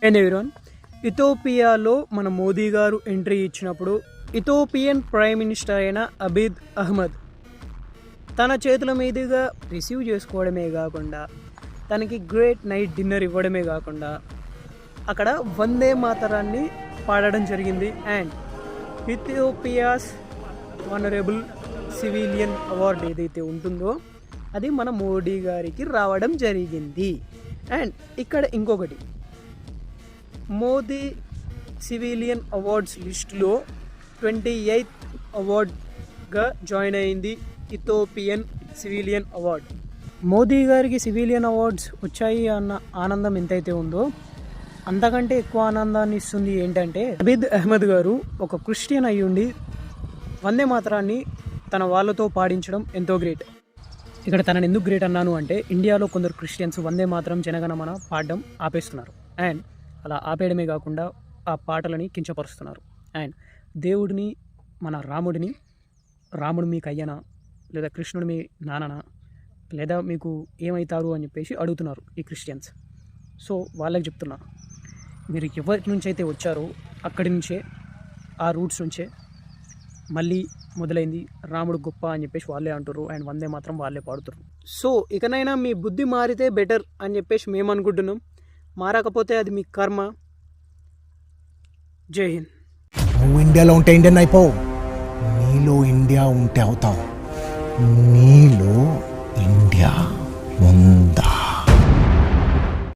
And everyone, ఇథోపియాలో మన మోదీ గారు entry ఇచ్చినప్పుడు ఇథోపియన్ ప్రైమ్ మినిస్టర్ అయిన అబీద్ అహ్మద్ తన చేతుల మీదుగా రిసీవ్ చేసుకోవడమే కాకుండా తనకి గ్రేట్ నైట్ డిన్నర్ ఇవ్వడమే కాకుండా అక్కడ వందే మాతరాన్ని పాడడం జరిగింది. అండ్ ఇథియోపియాస్ ఆనరబుల్ సివిలియన్ అవార్డ్ ఏదైతే ఉంటుందో అది మన మోడీ గారికి రావడం జరిగింది. అండ్ ఇక్కడ ఇంకొకటి, మోదీ సివిలియన్ అవార్డ్స్ లిస్టులో 28th అవార్డ్గా జాయిన్ అయింది ఇథోపియన్ సివిలియన్ అవార్డ్. మోదీ గారికి సివిలియన్ అవార్డ్స్ వచ్చాయి అన్న ఆనందం ఎంతైతే ఉందో అంతకంటే ఎక్కువ ఆనందాన్ని ఇస్తుంది ఏంటంటే అబీద్ అహ్మద్ గారు ఒక క్రిస్టియన్ అయ్యుండి వందే మాతరాన్ని తన వాళ్ళతో పాడించడం ఎంతో గ్రేట్. ఇక్కడ తనని ఎందుకు గ్రేట్ అన్నాను అంటే ఇండియాలో కొందరు క్రిస్టియన్స్ వందే మాతరం జనగణమన పాడడం ఆపేస్తున్నారు. అండ్ అలా ఆపేయడమే కాకుండా ఆ పాటలని కించపరుస్తున్నారు. అండ్ దేవుడిని, మన రాముడు మీకు అయ్యనా లేదా కృష్ణుడు మీ నాన్ననా లేదా మీకు ఏమవుతారు అని చెప్పేసి అడుగుతున్నారు ఈ క్రిస్టియన్స్. సో వాళ్ళకి చెప్తున్నా, మీరు ఎవరి నుంచి అయితే వచ్చారో అక్కడి నుంచే, ఆ రూట్స్ నుంచే మళ్ళీ మొదలైంది రాముడు గొప్ప అని చెప్పేసి వాళ్ళే అంటారు. అండ్ వందే మాత్రం వాళ్ళే పాడుతారు. సో ఇకనైనా మీ బుద్ధి మారితే బెటర్ అని చెప్పేసి మేము అనుకుంటున్నాం. మారకపోతే అది మీ కర్మ. జై హింద్. నువ్వు ఇండియాలో ఉంటే ఇండియన్ అయిపోవు, నీలో ఇండియా ఉంటే అవుతావు. నీలో ఇండియా ఉందా?